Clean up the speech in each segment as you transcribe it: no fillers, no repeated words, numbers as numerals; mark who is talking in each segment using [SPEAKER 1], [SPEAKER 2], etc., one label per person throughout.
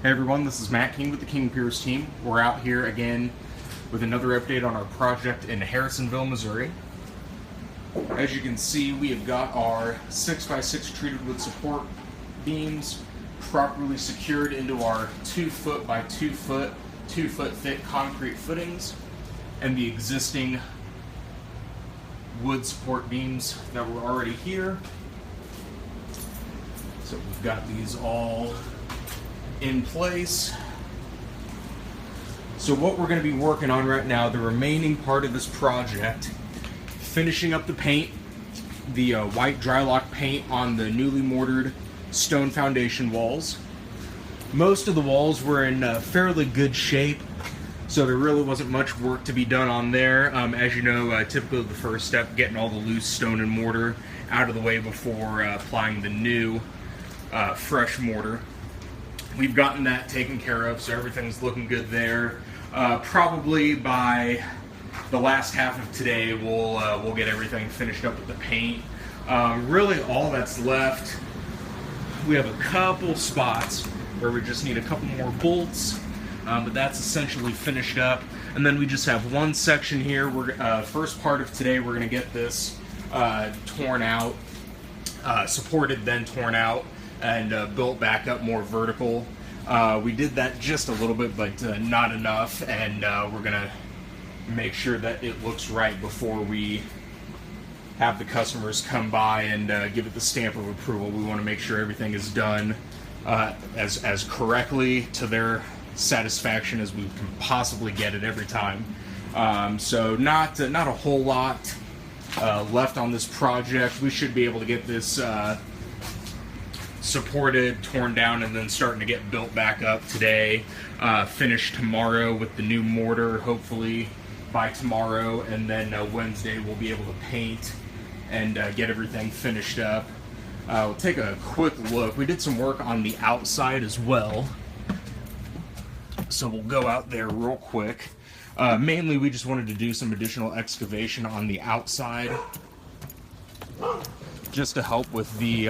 [SPEAKER 1] Hey everyone, this is Matt King with the Piers Team. We're out here again with another update on our project in Harrisonville, Missouri. As you can see, we have got our 6x6 treated wood support beams properly secured into our 2 foot by 2 foot, 2 foot thick concrete footings and the existing wood support beams that were already here. So we've got these all in place. So what we're going to be working on right now, the remaining part of this project, finishing up the paint, the white Drylock paint on the newly mortared stone foundation walls. Most of the walls were in fairly good shape, so there really wasn't much work to be done on there. As you know, typically the first step, getting all the loose stone and mortar out of the way before applying the new fresh mortar. We've gotten that taken care of, so everything's looking good there. Probably by the last half of today, we'll get everything finished up with the paint. Really, all that's left, we have a couple spots where we just need a couple more bolts, but that's essentially finished up. And then we just have one section here. First part of today, we're going to get this torn out, supported, then torn out, and built back up more vertical. We did that just a little bit, but not enough, and we're gonna make sure that it looks right before we have the customers come by and give it the stamp of approval. We want to make sure everything is done as correctly to their satisfaction as we can possibly get it every time. So not a whole lot left on this project. We should be able to get this supported, torn down, and then starting to get built back up today. Finished tomorrow with the new mortar, hopefully by tomorrow, and then Wednesday we'll be able to paint and get everything finished up. We'll take a quick look. We did some work on the outside as well, so we'll go out there real quick. Mainly we just wanted to do some additional excavation on the outside, just to help with the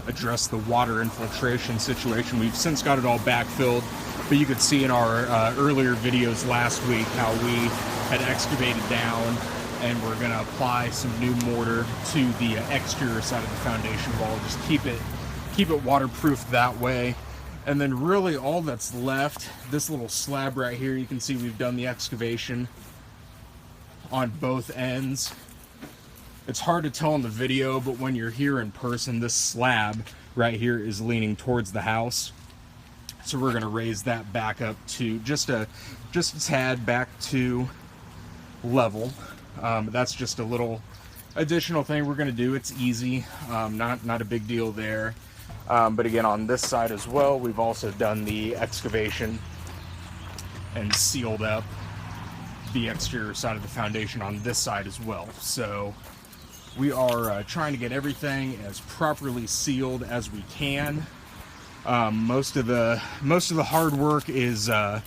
[SPEAKER 1] address the water infiltration situation. We've since got it all backfilled, but you could see in our earlier videos last week how we had excavated down, and we're going to apply some new mortar to the exterior side of the foundation wall. Just keep it waterproof that way. And then really all that's left, this little slab right here, you can see we've done the excavation on both ends. It's hard to tell in the video, but when you're here in person, this slab right here is leaning towards the house. So we're going to raise that back up to just a tad back to level. That's just a little additional thing we're going to do. It's easy, not a big deal there. But again, on this side as well, we've also done the excavation and sealed up the exterior side of the foundation on this side as well. So we are trying to get everything as properly sealed as we can. Most of the hard work is done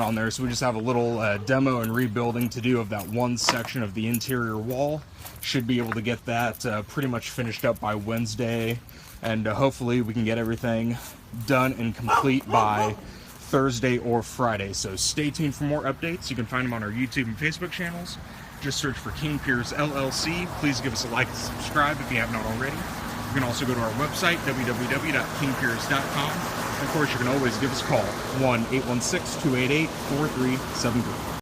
[SPEAKER 1] on there, so we just have a little demo and rebuilding to do of that one section of the interior wall. Should be able to get that pretty much finished up by Wednesday, and hopefully we can get everything done and complete by Thursday or Friday. So stay tuned for more updates. You can find them on our YouTube and Facebook channels. Just search for King Piers LLC. Please give us a like and subscribe if you have not already. You can also go to our website, www.kingpiers.com. And of course, you can always give us a call, 1-816-288-4373.